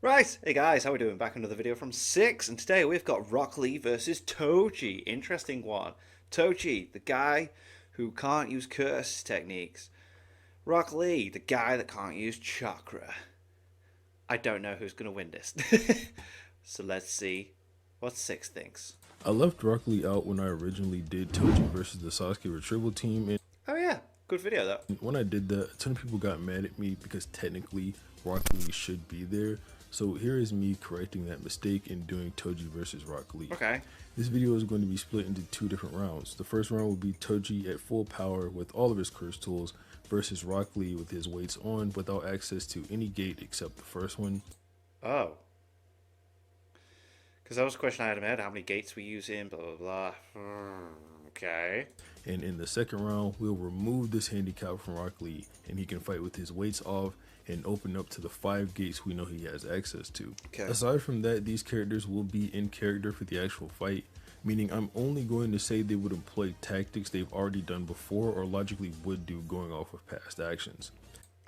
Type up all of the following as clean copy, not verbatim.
Right, hey guys, how we doing? Back another video from 6, and today we've got Rock Lee versus Toji. Interesting one. Toji, the guy who can't use curse techniques. Rock Lee, the guy that can't use chakra. I don't know who's gonna win this. So let's see what 6 thinks. I left Rock Lee out when I originally did Toji versus the Sasuke Retrieval team, and Oh yeah, good video though. when I did that, a ton of people got mad at me because technically Rock Lee should be there. So here is me correcting that mistake and doing Toji versus Rock Lee. Okay. This video is going to be split into 2 different rounds. The first round will be Toji at full power with all of his curse tools versus Rock Lee with his weights on without access to any gate except the first one. Oh. Because that was a question I had in my head, how many gates we use in, blah blah blah. Okay. And in the second round, we'll remove this handicap from Rock Lee and he can fight with his weights off and open up to the 5 gates we know he has access to. Okay. Aside from that, these characters will be in character for the actual fight, meaning I'm only going to say they would employ tactics they've already done before or logically would do going off of past actions.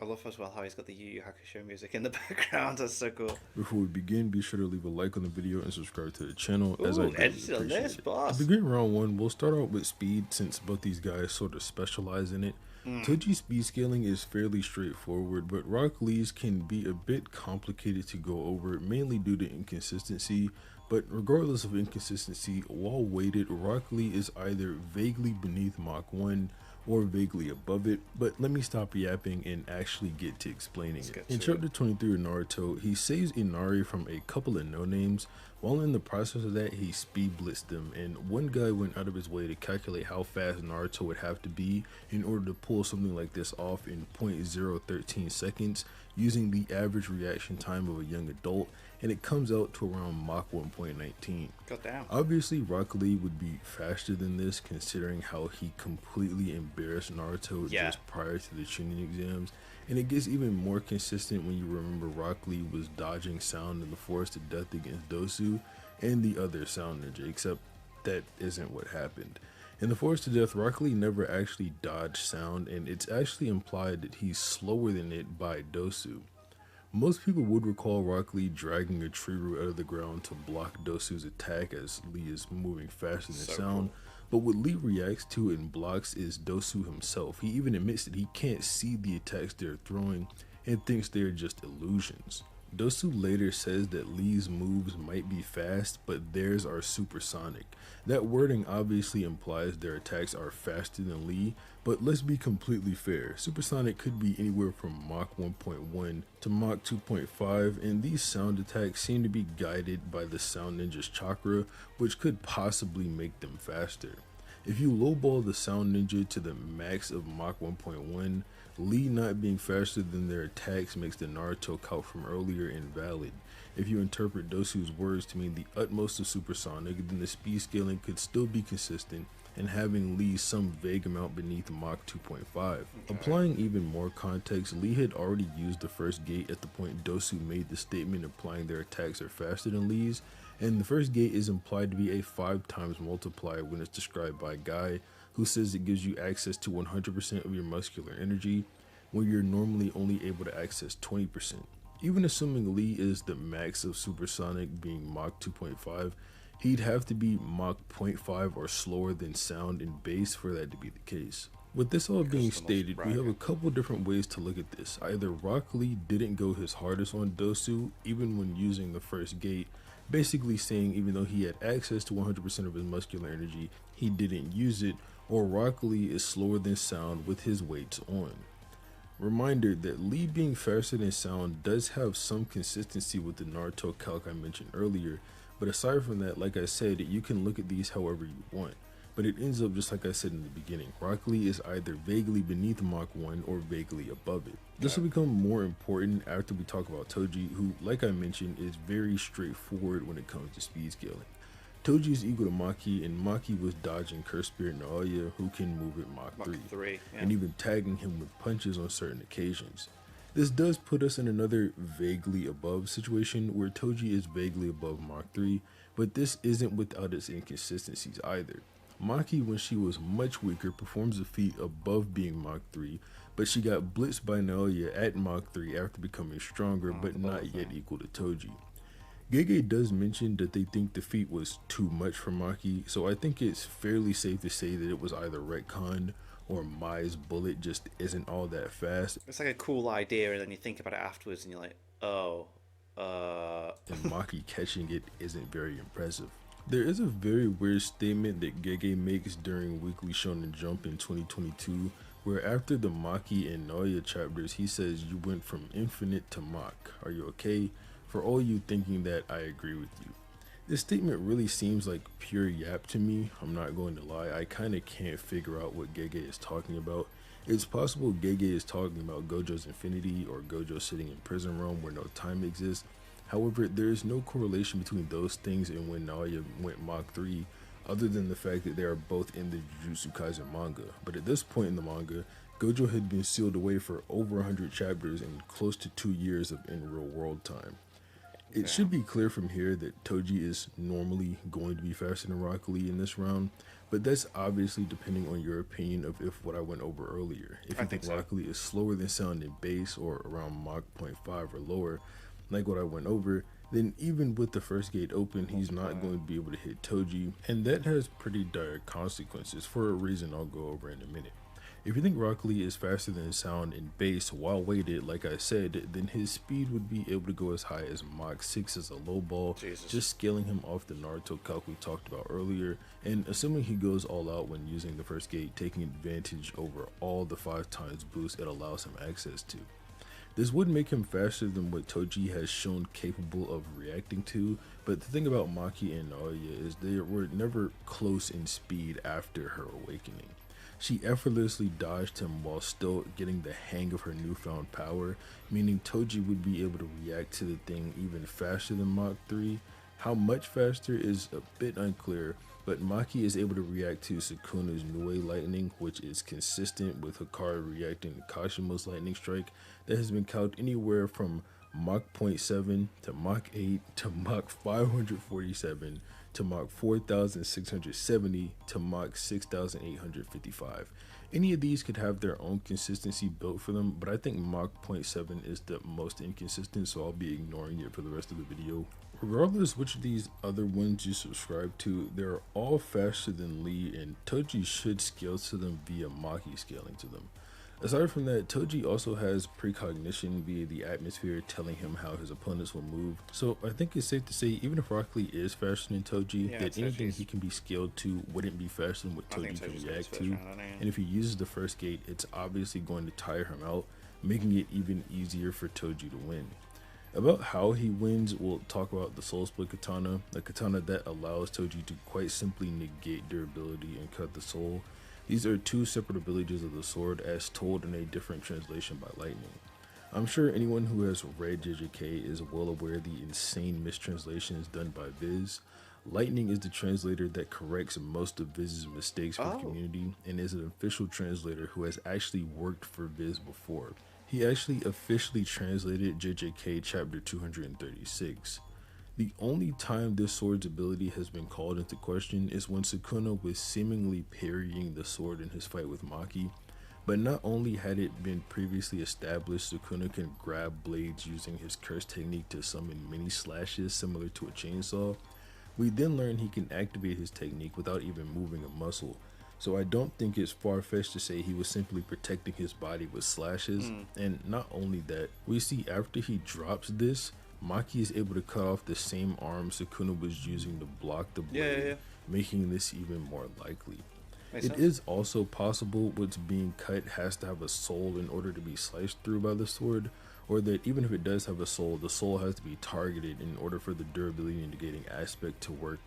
I love as well how he's got the Yu Yu Hakusho music in the background. That's so cool. Before we begin, be sure to leave a like on the video and subscribe to the channel as I Ooh, greatly edited on appreciate this, it. boss. To begin round 1, we'll start out with speed since both these guys sort of specialize in it. Toji's speed scaling is fairly straightforward, but Rock Lee's can be a bit complicated to go over, mainly due to inconsistency. But regardless of inconsistency, while weighted, Rock Lee is either vaguely beneath Mach 1 or vaguely above it, but let me stop yapping and actually get to explaining it. In chapter 23 of Naruto, he saves Inari from a couple of no-names. While in the process of that, he speed blitzed them, and one guy went out of his way to calculate how fast Naruto would have to be in order to pull something like this off in 0.013 seconds using the average reaction time of a young adult, and it comes out to around Mach 1.19. Goddamn. Obviously, Rock Lee would be faster than this considering how he completely embarrassed Naruto just prior to the Chunin exams, and it gets even more consistent when you remember Rock Lee was dodging sound in the Forest of Death against Dosu and the other sound ninja, except that isn't what happened. In the Forest of Death, Rock Lee never actually dodged sound, and it's actually implied that he's slower than it by Dosu. Most people would recall Rock Lee dragging a tree root out of the ground to block Dosu's attack as Lee is moving faster than sound, but what Lee reacts to and blocks is Dosu himself. He even admits that he can't see the attacks they're throwing and thinks they're just illusions. Dosu later says that Lee's moves might be fast, but theirs are supersonic. That wording obviously implies their attacks are faster than Lee, but let's be completely fair. Supersonic could be anywhere from Mach 1.1 to Mach 2.5, and these sound attacks seem to be guided by the Sound Ninja's chakra, which could possibly make them faster. If you lowball the Sound Ninja to the max of Mach 1.1, Lee not being faster than their attacks makes the Naruto calc from earlier invalid. If you interpret Dosu's words to mean the utmost of supersonic, then the speed scaling could still be consistent and having Lee some vague amount beneath Mach 2.5. Okay. Applying even more context, Lee had already used the first gate at the point Dosu made the statement implying their attacks are faster than Lee's, and the first gate is implied to be a 5 times multiplier when it's described by Guy, who says it gives you access to 100% of your muscular energy when you're normally only able to access 20%. Even assuming Lee is the max of supersonic being Mach 2.5, he'd have to be Mach 0.5 or slower than sound and bass for that to be the case. With this all being stated, we have a couple different ways to look at this. Either Rock Lee didn't go his hardest on Dosu even when using the first gate, basically saying even though he had access to 100% of his muscular energy, he didn't use it, or Rock Lee is slower than sound with his weights on. Reminder that Lee being faster than sound does have some consistency with the Naruto calc I mentioned earlier, but aside from that, like I said, you can look at these however you want. But it ends up just like I said in the beginning, Rock Lee is either vaguely beneath Mach 1 or vaguely above it. This will become more important after we talk about Toji, who, like I mentioned, is very straightforward when it comes to speed scaling. Toji is equal to Maki, and Maki was dodging Curse Spirit Naoya, who can move at Mach 3, and even tagging him with punches on certain occasions. This does put us in another vaguely above situation where Toji is vaguely above Mach 3, but this isn't without its inconsistencies either. Maki, when she was much weaker, performs a feat above being Mach 3, but she got blitzed by Naoya at Mach 3 after becoming stronger, but not yet equal to Toji. Gege does mention that they think the feat was too much for Maki, so I think it's fairly safe to say that it was either retconned or Mai's bullet just isn't all that fast. It's like a cool idea, and then you think about it afterwards, and you're like, oh, And Maki catching it isn't very impressive. There is a very weird statement that Gege makes during Weekly Shonen Jump in 2022, where after the Maki and Naoya chapters, he says, "You went from infinite to Mach. Are you okay? For all you thinking that, I agree with you." This statement really seems like pure yap to me. I'm not going to lie, I kinda can't figure out what Gege is talking about. It's possible Gege is talking about Gojo's infinity or Gojo sitting in prison realm where no time exists. However, there is no correlation between those things and when Naoya went Mach 3, other than the fact that they are both in the Jujutsu Kaisen manga. But at this point in the manga, Gojo had been sealed away for over 100 chapters and close to 2 years of in real world time. It should be clear from here that Toji is normally going to be faster than Rock Lee in this round, but that's obviously depending on your opinion of if what I went over earlier. If you think Rock Lee is slower than Sound in base or around Mach 0.5 or lower, like what I went over, then even with the first gate open, he's not going to be able to hit Toji, and that has pretty dire consequences for a reason I'll go over in a minute. If you think Rock Lee is faster than Sound in base while weighted, like I said, then his speed would be able to go as high as Mach 6 as a low ball, just scaling him off the Naruto calc we talked about earlier, and assuming he goes all out when using the first gate, taking advantage over all the 5 times boost it allows him access to. This would make him faster than what Toji has shown capable of reacting to, but the thing about Maki and Naoya is they were never close in speed after her awakening. She effortlessly dodged him while still getting the hang of her newfound power, meaning Toji would be able to react to the thing even faster than Mach 3. How much faster is a bit unclear, but Maki is able to react to Sukuna's Nue lightning, which is consistent with Hikaru reacting to Kashima's lightning strike, that has been calculated anywhere from Mach 0.7 to Mach 8 to Mach 547 to Mach 4670 to Mach 6855. Any of these could have their own consistency built for them, but I think Mach 0.7 is the most inconsistent, so I'll be ignoring it for the rest of the video. Regardless which of these other ones you subscribe to, they're all faster than Lee, and Toji should scale to them via Maki scaling to them. Aside from that, Toji also has precognition via the atmosphere telling him how his opponents will move, so I think it's safe to say even if Rock Lee is faster than Toji, that anything he can be scaled to wouldn't be faster than what Toji can react to, and if he uses the first gate, it's obviously going to tire him out, making it even easier for Toji to win. About how he wins, we'll talk about the Soul Split Katana, a katana that allows Toji to quite simply negate durability and cut the soul. These are 2 separate abilities of the sword as told in a different translation by Lightning. I'm sure anyone who has read JJK is well aware of the insane mistranslations done by Viz. Lightning is the translator that corrects most of Viz's mistakes for the community and is an official translator who has actually worked for Viz before. He actually officially translated JJK chapter 236. The only time this sword's ability has been called into question is when Sukuna was seemingly parrying the sword in his fight with Maki, but not only had it been previously established Sukuna can grab blades using his curse technique to summon mini slashes similar to a chainsaw, we then learn he can activate his technique without even moving a muscle, so I don't think it's far-fetched to say he was simply protecting his body with slashes, and not only that, we see after he drops this, Maki is able to cut off the same arm Sukuna was using to block the blade, making this even more likely. It is also possible what's being cut has to have a soul in order to be sliced through by the sword, or that even if it does have a soul, the soul has to be targeted in order for the durability negating aspect to work.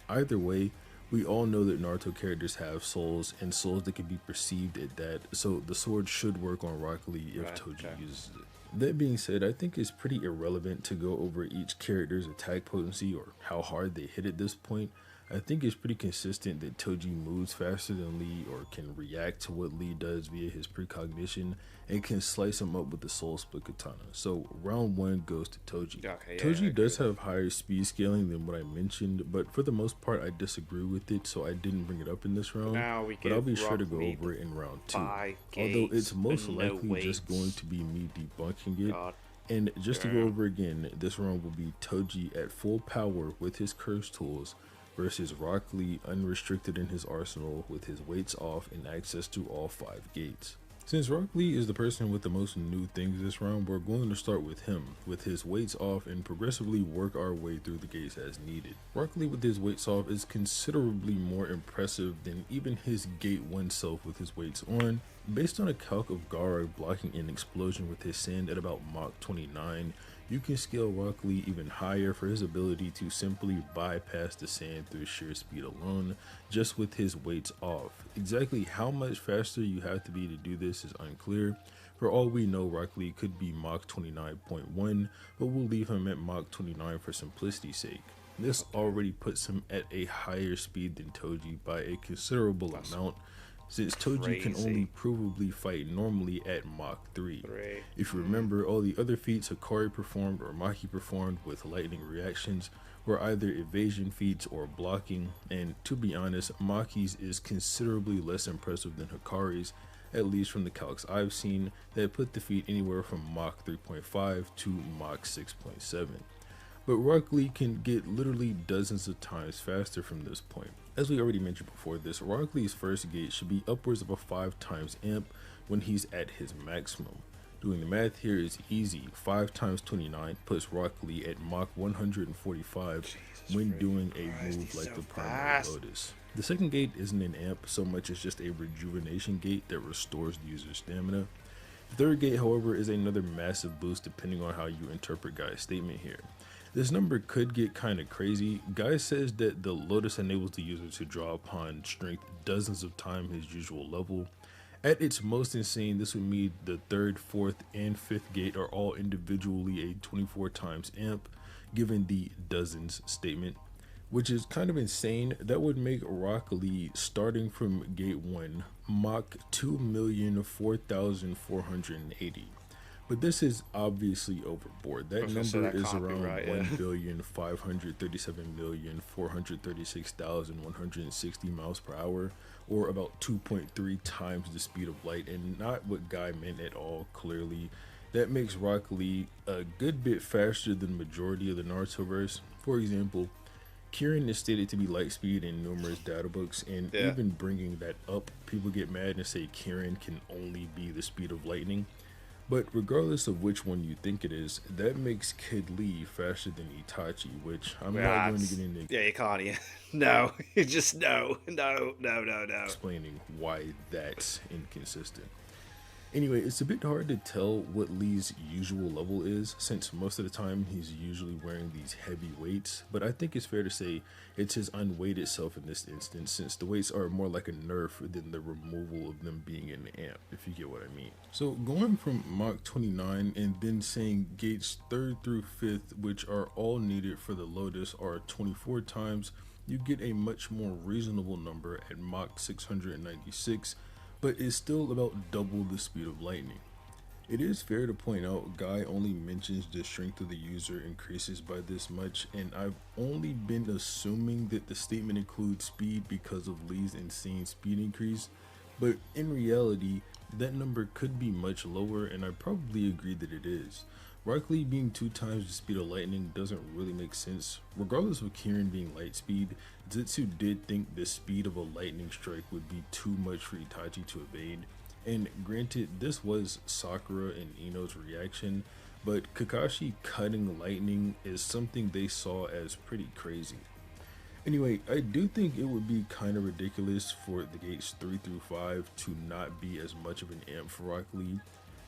Either way, we all know that Naruto characters have souls, and souls that can be perceived at that, so the sword should work on Rock Lee if Toji uses it. That being said, I think it's pretty irrelevant to go over each character's attack potency or how hard they hit at this point. I think it's pretty consistent that Toji moves faster than Lee or can react to what Lee does via his precognition and can slice him up with the Soul Split Katana. So round one goes to Toji. Okay, yeah, I Toji agree does with that. have higher speed scaling than what I mentioned, but for the most part I disagree with it, so I didn't bring it up in this round. Now we But I'll give be sure Rock to go Lee over it in round two. 5 Although gates it's most and no likely just going weights. to be me debunking it. God And just to go damn. over again, this round will be Toji at full power with his curse tools versus Rock Lee unrestricted in his arsenal with his weights off and access to all 5 gates. Since Rock Lee is the person with the most new things this round, we're going to start with him, with his weights off, and progressively work our way through the gates as needed. Rock Lee with his weights off is considerably more impressive than even his gate 1 self with his weights on. Based on a calc of Gaara blocking an explosion with his sand at about Mach 29, you can scale Rock Lee even higher for his ability to simply bypass the sand through sheer speed alone, just with his weights off. Exactly how much faster you have to be to do this is unclear. For all we know, Rock Lee could be Mach 29.1, but we'll leave him at Mach 29 for simplicity's sake. This already puts him at a higher speed than Toji by a considerable amount, since Toji can only provably fight normally at Mach 3. If you remember, all the other feats Hikari performed or Maki performed with lightning reactions were either evasion feats or blocking, and to be honest, Maki's is considerably less impressive than Hikari's, at least from the calcs I've seen, that put the feat anywhere from Mach 3.5 to Mach 6.7. But Rock Lee can get literally dozens of times faster from this point. As we already mentioned before this, Rock Lee's first gate should be upwards of a 5 times amp when he's at his maximum. Doing the math here is easy. 5 times 29 puts Rock Lee at Mach 145 when doing a move like the Primary Lotus. The second gate isn't an amp so much as just a rejuvenation gate that restores the user's stamina. The third gate, however, is another massive boost depending on how you interpret Guy's statement here. This number could get kinda crazy. Guy says that the Lotus enables the user to draw upon strength dozens of times his usual level. At its most insane, this would mean the third, fourth, and fifth gate are all individually a 24 times amp, given the dozens statement, which is kind of insane. That would make Rock Lee, starting from gate 1, Mach 2,004,480. But this is obviously overboard. That number is around 1,537,436,160 miles per hour, or about 2.3 times the speed of light, and not what Guy meant at all, clearly. That makes Rock Lee a good bit faster than the majority of the Narutoverse. For example, Kirin is stated to be light speed in numerous data books, and even bringing that up, people get mad and say Kirin can only be the speed of lightning. But regardless of which one you think it is, that makes Kid Lee faster than Itachi, which I'm not going to get into. Yeah, you can't. Yeah. No, just no. Explaining why that's inconsistent. Anyway, it's a bit hard to tell what Lee's usual level is, since most of the time he's usually wearing these heavy weights, but I think it's fair to say it's his unweighted self in this instance, since the weights are more like a nerf than the removal of them being an amp, if you get what I mean. So going from Mach 29 and then saying gates 3rd through 5th, which are all needed for the Lotus, are 24 times, you get a much more reasonable number at Mach 696, but is still about double the speed of lightning. It is fair to point out Guy only mentions the strength of the user increases by this much, and I've only been assuming that the statement includes speed because of Lee's insane speed increase, but in reality that number could be much lower, and I probably agree that it is. Rock Lee being 2 times the speed of lightning doesn't really make sense. Regardless of Kirin being light speed, Zetsu did think the speed of a lightning strike would be too much for Itachi to evade. And granted, this was Sakura and Ino's reaction, but Kakashi cutting lightning is something they saw as pretty crazy. Anyway, I do think it would be kind of ridiculous for the gates 3 through 5 to not be as much of an amp for Rock Lee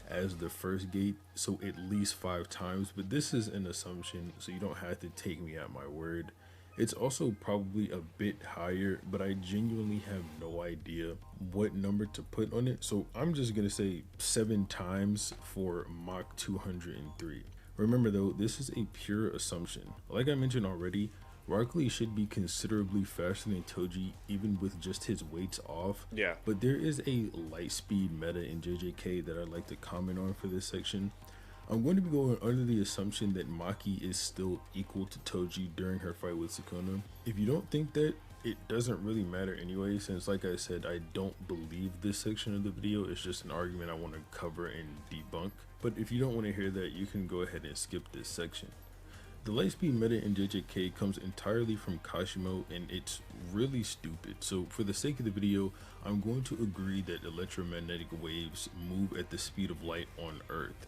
as the first gate, so at least 5 times, but this is an assumption, so you don't have to take me at my word. It's also probably a bit higher, but I genuinely have no idea what number to put on it, so I'm just gonna say 7 times for Mach 203. Remember though, this is a pure assumption. Like I mentioned already, Rock Lee should be considerably faster than Toji, even with just his weights off. Yeah. But there is a light speed meta in JJK that I'd like to comment on for this section. I'm going to be going under the assumption that Maki is still equal to Toji during her fight with Sukuna. If you don't think that, it doesn't really matter anyway, since like I said, I don't believe this section of the video. It's just an argument I want to cover and debunk. But if you don't want to hear that, you can go ahead and skip this section. The lightspeed meta in JJK comes entirely from Kashimo, and it's really stupid. So for the sake of the video, I'm going to agree that electromagnetic waves move at the speed of light on Earth.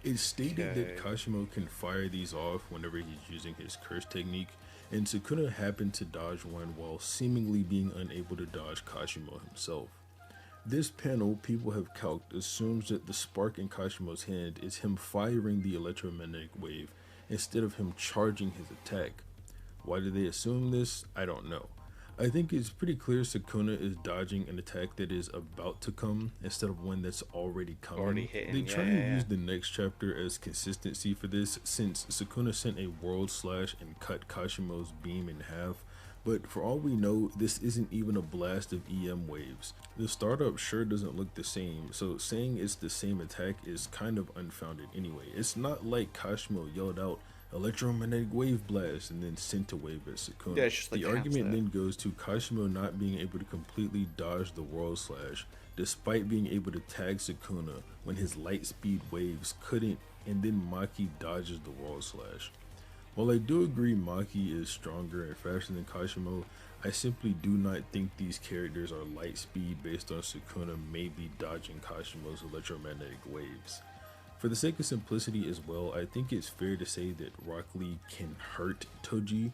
It's stated that Kashimo can fire these off whenever he's using his curse technique, and Sukuna happened to dodge one while seemingly being unable to dodge Kashimo himself. This panel, people have calced, assumes that the spark in Kashimo's hand is him firing the electromagnetic wave instead of him charging his attack. Why do they assume this? I don't know. I think it's pretty clear Sukuna is dodging an attack that is about to come instead of one that's already coming. Already hitting. They try to use the next chapter as consistency for this, since Sukuna sent a world slash and cut Kashimo's beam in half. But for all we know, this isn't even a blast of EM waves. The startup sure doesn't look the same, so saying it's the same attack is kind of unfounded anyway. It's not like Kashimo yelled out electromagnetic wave blast and then sent a wave at Sukuna. Yeah, it's just like the argument then goes to Kashimo not being able to completely dodge the world slash despite being able to tag Sukuna when his light speed waves couldn't, and then Maki dodges the world slash. While I do agree Maki is stronger and faster than Kashimo, I simply do not think these characters are light speed based on Sukuna maybe dodging Kashimo's electromagnetic waves. For the sake of simplicity as well, I think it's fair to say that Rock Lee can hurt Toji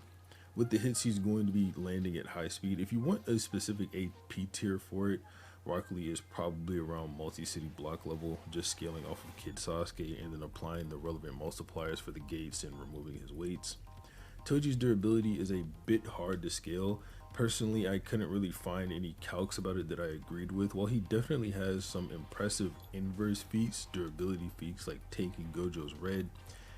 with the hits he's going to be landing at high speed. If you want a specific AP tier for it, Rock Lee is probably around multi-city block level, just scaling off of Kid Sasuke and then applying the relevant multipliers for the gates and removing his weights. Toji's durability is a bit hard to scale. Personally, I couldn't really find any calcs about it that I agreed with. While he definitely has some impressive inverse feats, durability feats like taking Gojo's red,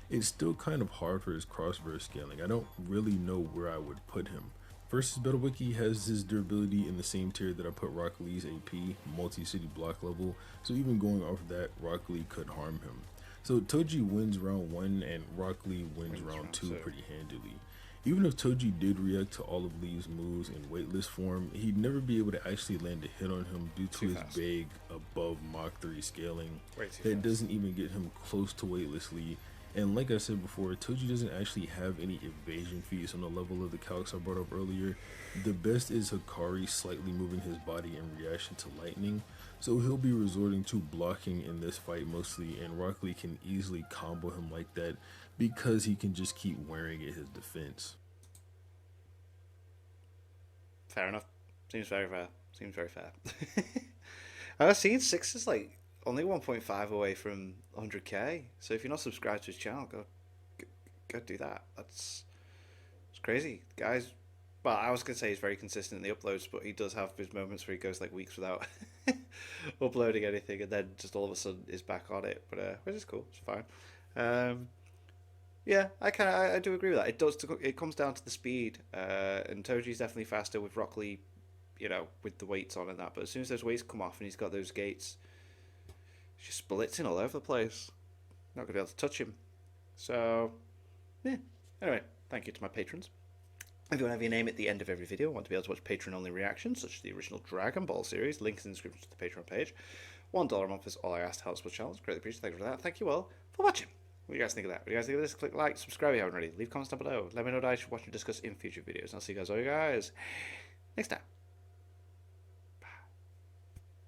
it's still kind of hard for his cross-verse scaling. I don't really know where I would put him. Versus Battle Wiki has his durability in the same tier that I put Rock Lee's AP, multi-city block level, so even going off of that, Rock Lee could harm him. So Toji wins round 1 and Rock Lee wins round 2 pretty handily. Even if Toji did react to all of Lee's moves in weightless form, he'd never be able to actually land a hit on him due to his vague above Mach 3 scaling that doesn't even get him close to weightless Lee. And like I said before, Toji doesn't actually have any evasion feats on the level of the calcs I brought up earlier. The best is Hikari slightly moving his body in reaction to lightning, so he'll be resorting to blocking in this fight mostly, and Rock Lee can easily combo him like that because he can just keep wearing at his defense. Fair enough. Seems very fair. Seems very fair. I've seen 6 is like only 1.5 away from 100k. So if you're not subscribed to his channel, go do that. It's crazy, guys. Well, I was gonna say he's very consistent in the uploads, but he does have his moments where he goes like weeks without uploading anything, and then just all of a sudden is back on it. But which is cool. It's fine. Yeah, I do agree with that. It comes down to the speed, and Toji's definitely faster with Rock Lee, you know, with the weights on and that. But as soon as those weights come off and he's got those gates, he's just blitzing all over the place. Not gonna be able to touch him. So, yeah. Anyway, thank you to my patrons. If you want to have your name at the end of every video, want to be able to watch Patreon-only reactions, such as the original Dragon Ball series, links in the description to the Patreon page. $1 a month is all I ask to help support channels. Greatly appreciate it. Thank you for that. Thank you all for watching. What do you guys think of that? What do you guys think of this? Click like, subscribe if you haven't already. Leave comments down below. Let me know what I should watch and discuss in future videos. And I'll see you guys next time.